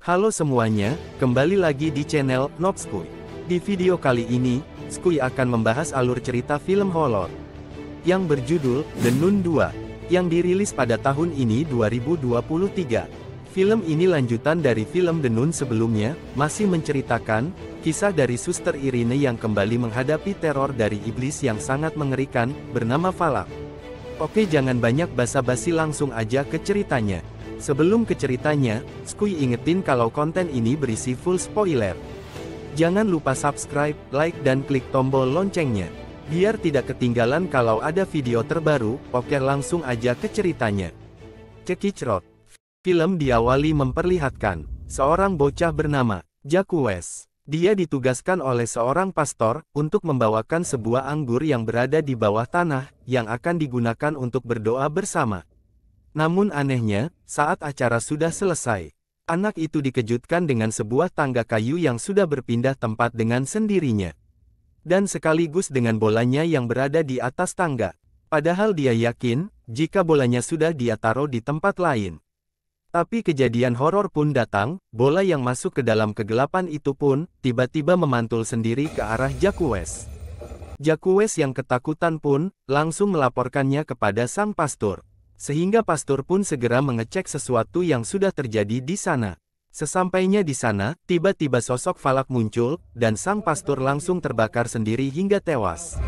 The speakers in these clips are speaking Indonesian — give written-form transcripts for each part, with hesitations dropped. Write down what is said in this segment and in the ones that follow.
Halo semuanya, kembali lagi di channel Noob Skuy. Di video kali ini, Skuy akan membahas alur cerita film horor yang berjudul The Nun 2, yang dirilis pada tahun ini 2023. Film ini lanjutan dari film The Nun sebelumnya, masih menceritakan kisah dari Suster Irene yang kembali menghadapi teror dari iblis yang sangat mengerikan, bernama Falak. Oke, jangan banyak basa-basi, langsung aja ke ceritanya. Sebelum ke ceritanya, Skuy ingetin kalau konten ini berisi full spoiler. Jangan lupa subscribe, like dan klik tombol loncengnya, biar tidak ketinggalan kalau ada video terbaru. Oke, langsung aja ke ceritanya. Cekicrot. Film diawali memperlihatkan seorang bocah bernama Jacques. Dia ditugaskan oleh seorang pastor untuk membawakan sebuah anggur yang berada di bawah tanah, yang akan digunakan untuk berdoa bersama. Namun anehnya, saat acara sudah selesai, anak itu dikejutkan dengan sebuah tangga kayu yang sudah berpindah tempat dengan sendirinya. Dan sekaligus dengan bolanya yang berada di atas tangga. Padahal dia yakin, jika bolanya sudah dia taruh di tempat lain. Tapi kejadian horor pun datang, bola yang masuk ke dalam kegelapan itu pun, tiba-tiba memantul sendiri ke arah Jacques. Jacques yang ketakutan pun, langsung melaporkannya kepada sang pastor. Sehingga pastor pun segera mengecek sesuatu yang sudah terjadi di sana. Sesampainya di sana, tiba-tiba sosok Falak muncul, dan sang pastor langsung terbakar sendiri hingga tewas.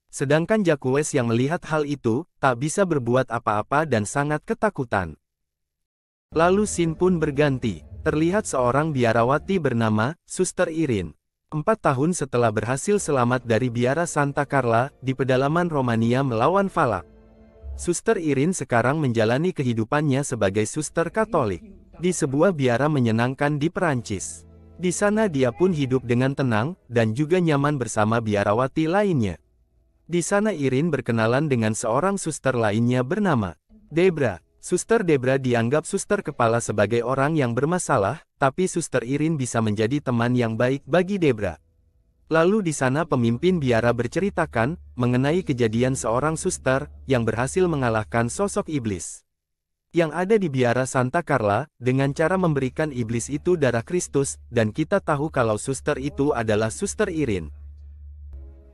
Sedangkan Jacques yang melihat hal itu, tak bisa berbuat apa-apa dan sangat ketakutan. Lalu scene pun berganti, terlihat seorang biarawati bernama Suster Irene. 4 tahun setelah berhasil selamat dari biara Santa Carla, di pedalaman Romania melawan Falak. Suster Irene sekarang menjalani kehidupannya sebagai suster Katolik, di sebuah biara menyenangkan di Perancis. Di sana dia pun hidup dengan tenang, dan juga nyaman bersama biarawati lainnya. Di sana Irene berkenalan dengan seorang suster lainnya bernama Debra. Suster Debra dianggap suster kepala sebagai orang yang bermasalah, tapi Suster Irene bisa menjadi teman yang baik bagi Debra. Lalu di sana pemimpin biara berceritakan mengenai kejadian seorang suster yang berhasil mengalahkan sosok iblis yang ada di biara Santa Carla dengan cara memberikan iblis itu darah Kristus, dan kita tahu kalau suster itu adalah Suster Irene.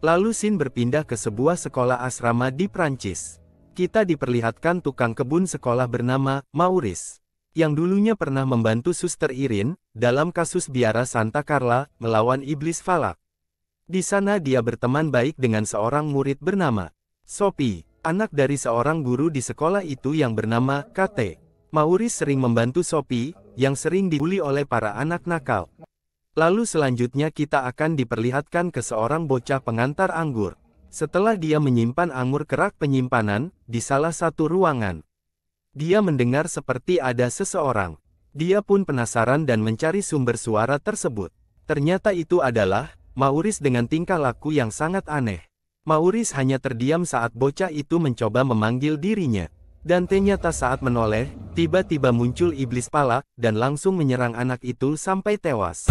Lalu scene berpindah ke sebuah sekolah asrama di Prancis. Kita diperlihatkan tukang kebun sekolah bernama Maurice, yang dulunya pernah membantu Suster Irene dalam kasus biara Santa Carla melawan iblis Falak. Di sana dia berteman baik dengan seorang murid bernama Sophie, anak dari seorang guru di sekolah itu yang bernama Kate. Maurice sering membantu Sophie, yang sering dibully oleh para anak nakal. Lalu selanjutnya kita akan diperlihatkan ke seorang bocah pengantar anggur. Setelah dia menyimpan anggur ke rak penyimpanan, di salah satu ruangan, dia mendengar seperti ada seseorang. Dia pun penasaran dan mencari sumber suara tersebut. Ternyata itu adalah Maurice dengan tingkah laku yang sangat aneh. Maurice hanya terdiam saat bocah itu mencoba memanggil dirinya. Dan ternyata saat menoleh, tiba-tiba muncul iblis Falak, dan langsung menyerang anak itu sampai tewas.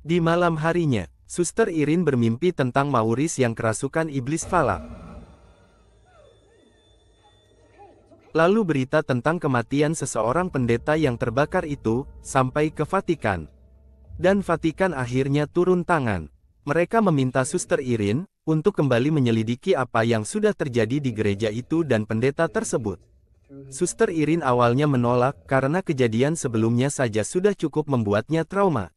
Di malam harinya, Suster Irene bermimpi tentang Maurice yang kerasukan iblis Falak. Lalu berita tentang kematian seseorang pendeta yang terbakar itu, sampai ke Vatikan. Dan Vatikan akhirnya turun tangan. Mereka meminta Suster Irene, untuk kembali menyelidiki apa yang sudah terjadi di gereja itu dan pendeta tersebut. Suster Irene awalnya menolak, karena kejadian sebelumnya saja sudah cukup membuatnya trauma.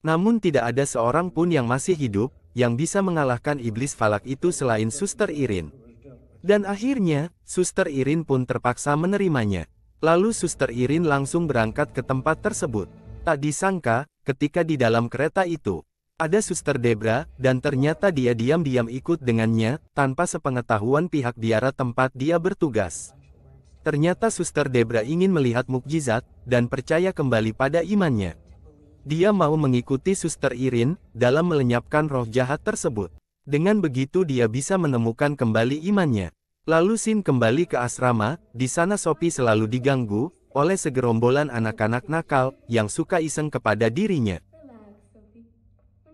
Namun tidak ada seorang pun yang masih hidup, yang bisa mengalahkan iblis Falak itu selain Suster Irene. Dan akhirnya, Suster Irene pun terpaksa menerimanya. Lalu Suster Irene langsung berangkat ke tempat tersebut. Tak disangka, ketika di dalam kereta itu, ada Suster Debra, dan ternyata dia diam-diam ikut dengannya, tanpa sepengetahuan pihak biara tempat dia bertugas. Ternyata Suster Debra ingin melihat mukjizat, dan percaya kembali pada imannya. Dia mau mengikuti Suster Irene dalam melenyapkan roh jahat tersebut. Dengan begitu dia bisa menemukan kembali imannya. Lalu scene kembali ke asrama. Di sana Sophie selalu diganggu oleh segerombolan anak-anak nakal yang suka iseng kepada dirinya.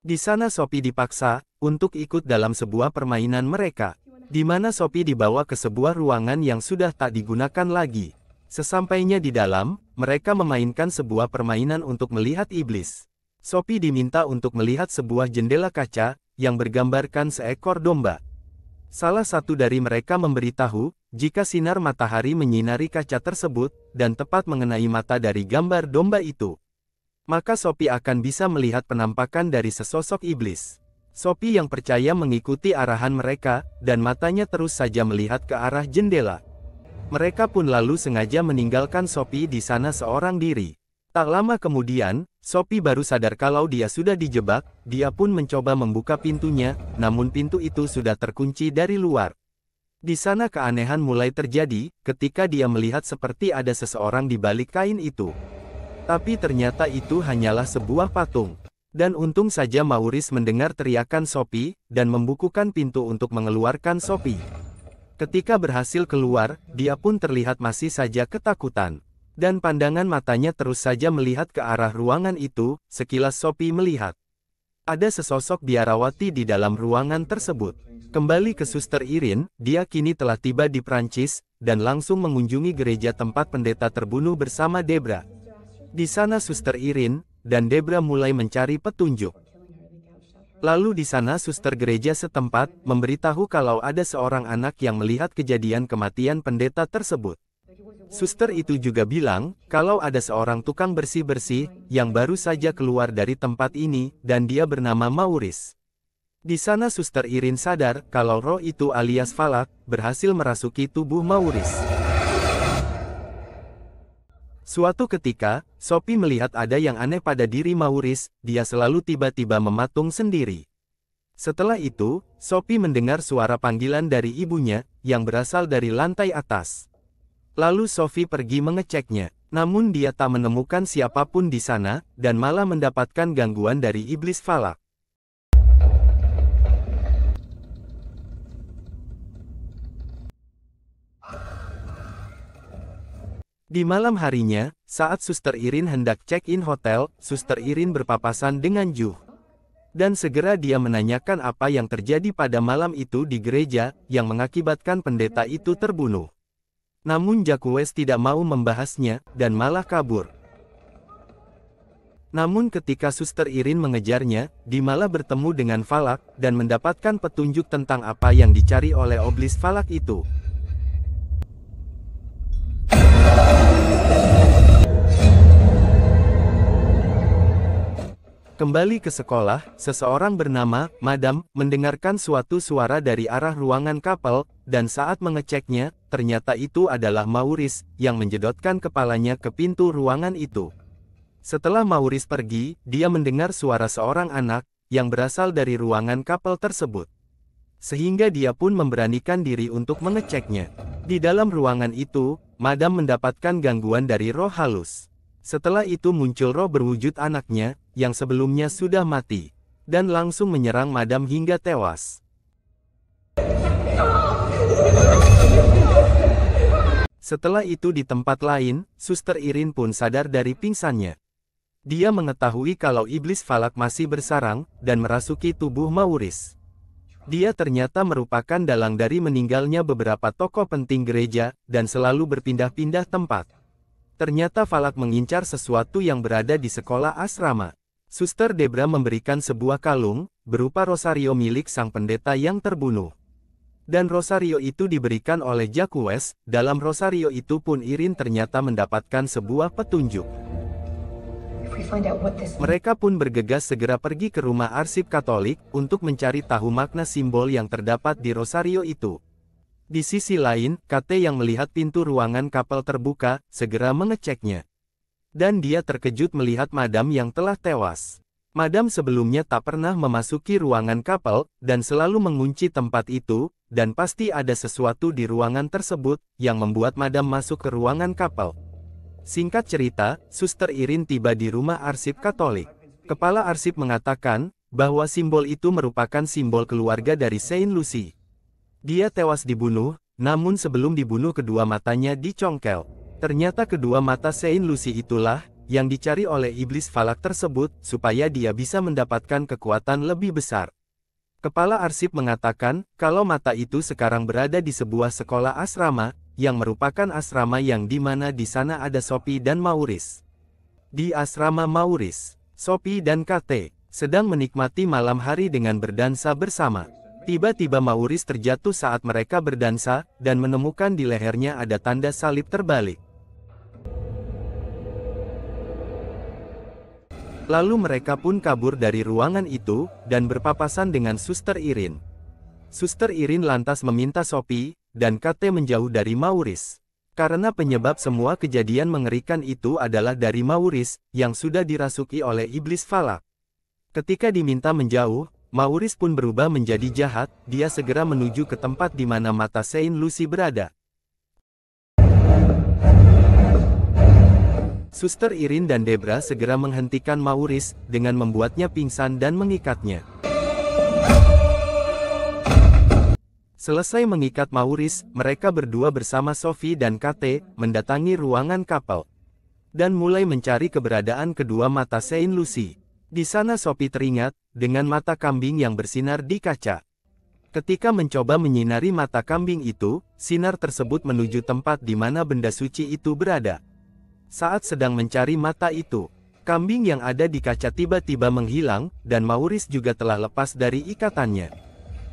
Di sana Sophie dipaksa untuk ikut dalam sebuah permainan mereka. di mana Sophie dibawa ke sebuah ruangan yang sudah tak digunakan lagi. Sesampainya di dalam, mereka memainkan sebuah permainan untuk melihat iblis. Sophie diminta untuk melihat sebuah jendela kaca, yang bergambarkan seekor domba. Salah satu dari mereka memberitahu, jika sinar matahari menyinari kaca tersebut, dan tepat mengenai mata dari gambar domba itu, maka Sophie akan bisa melihat penampakan dari sesosok iblis. Sophie yang percaya mengikuti arahan mereka, dan matanya terus saja melihat ke arah jendela. Mereka pun lalu sengaja meninggalkan Sophie di sana seorang diri. Tak lama kemudian, Sophie baru sadar kalau dia sudah dijebak, dia pun mencoba membuka pintunya, namun pintu itu sudah terkunci dari luar. Di sana keanehan mulai terjadi, ketika dia melihat seperti ada seseorang di balik kain itu. Tapi ternyata itu hanyalah sebuah patung. Dan untung saja Maurice mendengar teriakan Sophie, dan membukukan pintu untuk mengeluarkan Sophie. Ketika berhasil keluar, dia pun terlihat masih saja ketakutan. Dan pandangan matanya terus saja melihat ke arah ruangan itu, sekilas Sophie melihat ada sesosok biarawati di dalam ruangan tersebut. Kembali ke Suster Irene, dia kini telah tiba di Prancis, dan langsung mengunjungi gereja tempat pendeta terbunuh bersama Debra. Di sana Suster Irene dan Debra mulai mencari petunjuk. Lalu di sana suster gereja setempat memberitahu kalau ada seorang anak yang melihat kejadian kematian pendeta tersebut. Suster itu juga bilang, kalau ada seorang tukang bersih-bersih, yang baru saja keluar dari tempat ini, dan dia bernama Maurice. Di sana Suster Irene sadar, kalau roh itu alias Falak, berhasil merasuki tubuh Maurice. Suatu ketika, Sophie melihat ada yang aneh pada diri Maurice, dia selalu tiba-tiba mematung sendiri. Setelah itu, Sophie mendengar suara panggilan dari ibunya, yang berasal dari lantai atas. Lalu Sophie pergi mengeceknya, namun dia tak menemukan siapapun di sana, dan malah mendapatkan gangguan dari iblis Falak. Di malam harinya, saat Suster Irene hendak check-in hotel, Suster Irene berpapasan dengan Ju. Dan segera dia menanyakan apa yang terjadi pada malam itu di gereja, yang mengakibatkan pendeta itu terbunuh. Namun Jacques tidak mau membahasnya, dan malah kabur. Namun ketika Suster Irene mengejarnya, dia malah bertemu dengan Falak, dan mendapatkan petunjuk tentang apa yang dicari oleh iblis Falak itu. Kembali ke sekolah, seseorang bernama Madam mendengarkan suatu suara dari arah ruangan kapel, dan saat mengeceknya, ternyata itu adalah Maurice, yang menjedotkan kepalanya ke pintu ruangan itu. Setelah Maurice pergi, dia mendengar suara seorang anak, yang berasal dari ruangan kapel tersebut. Sehingga dia pun memberanikan diri untuk mengeceknya. Di dalam ruangan itu, Madam mendapatkan gangguan dari roh halus. Setelah itu muncul roh berwujud anaknya, yang sebelumnya sudah mati, dan langsung menyerang Madam hingga tewas. Setelah itu di tempat lain, Suster Irene pun sadar dari pingsannya. Dia mengetahui kalau iblis Falak masih bersarang, dan merasuki tubuh Maurice. Dia ternyata merupakan dalang dari meninggalnya beberapa tokoh penting gereja, dan selalu berpindah-pindah tempat. Ternyata Falak mengincar sesuatu yang berada di sekolah asrama. Suster Debra memberikan sebuah kalung, berupa rosario milik sang pendeta yang terbunuh. Dan rosario itu diberikan oleh Jacques, dalam rosario itu pun Irene ternyata mendapatkan sebuah petunjuk. Mereka pun bergegas segera pergi ke rumah arsip Katolik, untuk mencari tahu makna simbol yang terdapat di rosario itu. Di sisi lain, KT yang melihat pintu ruangan kapel terbuka, segera mengeceknya. Dan dia terkejut melihat Madam yang telah tewas. Madam sebelumnya tak pernah memasuki ruangan kapel, dan selalu mengunci tempat itu, dan pasti ada sesuatu di ruangan tersebut, yang membuat Madam masuk ke ruangan kapel. Singkat cerita, Suster Irene tiba di rumah arsip Katolik. Kepala arsip mengatakan, bahwa simbol itu merupakan simbol keluarga dari Saint Lucy. Dia tewas dibunuh, namun sebelum dibunuh kedua matanya dicongkel. Ternyata kedua mata Saint Lucy itulah, yang dicari oleh iblis Falak tersebut, supaya dia bisa mendapatkan kekuatan lebih besar. Kepala arsip mengatakan, kalau mata itu sekarang berada di sebuah sekolah asrama, yang merupakan asrama yang dimana di sana ada Sophie dan Maurice. Di asrama Maurice, Sophie dan Kate sedang menikmati malam hari dengan berdansa bersama. Tiba-tiba Maurice terjatuh saat mereka berdansa, dan menemukan di lehernya ada tanda salib terbalik. Lalu mereka pun kabur dari ruangan itu, dan berpapasan dengan Suster Irene. Suster Irene lantas meminta Sophie dan Kate menjauh dari Maurice. Karena penyebab semua kejadian mengerikan itu adalah dari Maurice, yang sudah dirasuki oleh iblis falak. Ketika diminta menjauh, Maurice pun berubah menjadi jahat, dia segera menuju ke tempat di mana mata Saint Lucy berada. Suster Irene dan Debra segera menghentikan Maurice, dengan membuatnya pingsan dan mengikatnya. Selesai mengikat Maurice, mereka berdua bersama Sophie dan Kate, mendatangi ruangan kapal. Dan mulai mencari keberadaan kedua mata Saint Lucy. Di sana Sophie teringat, dengan mata kambing yang bersinar di kaca. Ketika mencoba menyinari mata kambing itu, sinar tersebut menuju tempat di mana benda suci itu berada. Saat sedang mencari mata itu, kambing yang ada di kaca tiba-tiba menghilang, dan Maurice juga telah lepas dari ikatannya.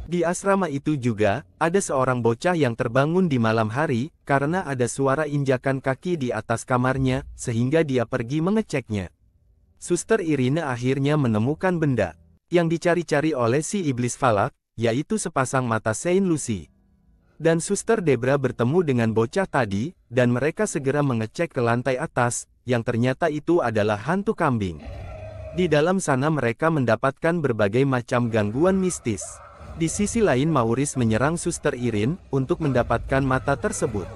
Di asrama itu juga, ada seorang bocah yang terbangun di malam hari, karena ada suara injakan kaki di atas kamarnya, sehingga dia pergi mengeceknya. Suster Irene akhirnya menemukan benda yang dicari-cari oleh si iblis falak, yaitu sepasang mata Saint Lucy. Dan Suster Debra bertemu dengan bocah tadi, dan mereka segera mengecek ke lantai atas, yang ternyata itu adalah hantu kambing. Di dalam sana mereka mendapatkan berbagai macam gangguan mistis. Di sisi lain Maurice menyerang Suster Irene, untuk mendapatkan mata tersebut.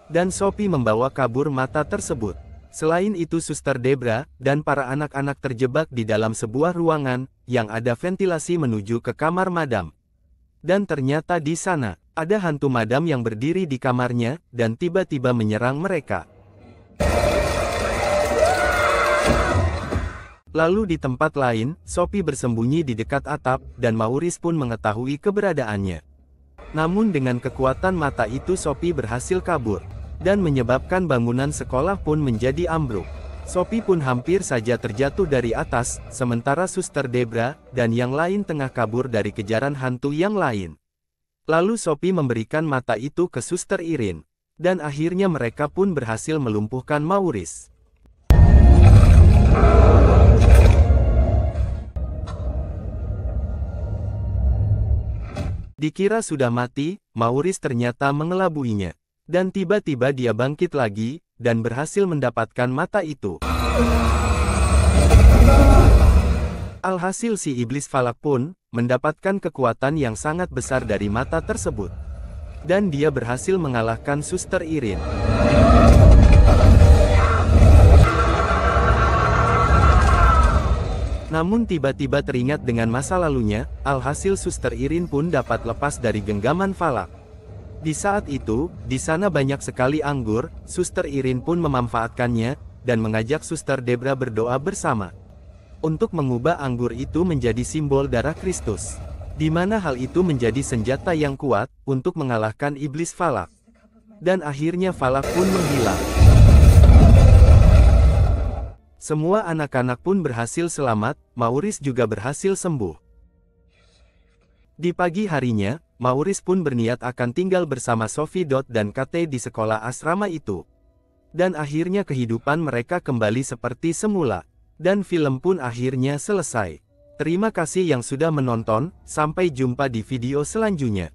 Dan Sophie membawa kabur mata tersebut. Selain itu Suster Debra, dan para anak-anak terjebak di dalam sebuah ruangan, yang ada ventilasi menuju ke kamar madam. Dan ternyata di sana, ada hantu madam yang berdiri di kamarnya, dan tiba-tiba menyerang mereka. Lalu di tempat lain, Sophie bersembunyi di dekat atap, dan Maurice pun mengetahui keberadaannya. Namun dengan kekuatan mata itu Sophie berhasil kabur. Dan menyebabkan bangunan sekolah pun menjadi ambruk. Sophie pun hampir saja terjatuh dari atas, sementara Suster Debra dan yang lain tengah kabur dari kejaran hantu yang lain. Lalu Sophie memberikan mata itu ke Suster Irene. Dan akhirnya mereka pun berhasil melumpuhkan Maurice. Dikira sudah mati, Maurice ternyata mengelabuinya. Dan tiba-tiba dia bangkit lagi, dan berhasil mendapatkan mata itu. Alhasil si iblis falak pun, mendapatkan kekuatan yang sangat besar dari mata tersebut. Dan dia berhasil mengalahkan Suster Irene. Namun tiba-tiba teringat dengan masa lalunya, alhasil Suster Irene pun dapat lepas dari genggaman falak. Di saat itu, di sana banyak sekali anggur, Suster Irene pun memanfaatkannya, dan mengajak Suster Debra berdoa bersama. Untuk mengubah anggur itu menjadi simbol darah Kristus. Di mana hal itu menjadi senjata yang kuat, untuk mengalahkan iblis falak. Dan akhirnya falak pun menghilang. Semua anak-anak pun berhasil selamat, Maurice juga berhasil sembuh. Di pagi harinya, Maurice pun berniat akan tinggal bersama Sophie dan Kate di sekolah asrama itu. Dan akhirnya kehidupan mereka kembali seperti semula. Dan film pun akhirnya selesai. Terima kasih yang sudah menonton, sampai jumpa di video selanjutnya.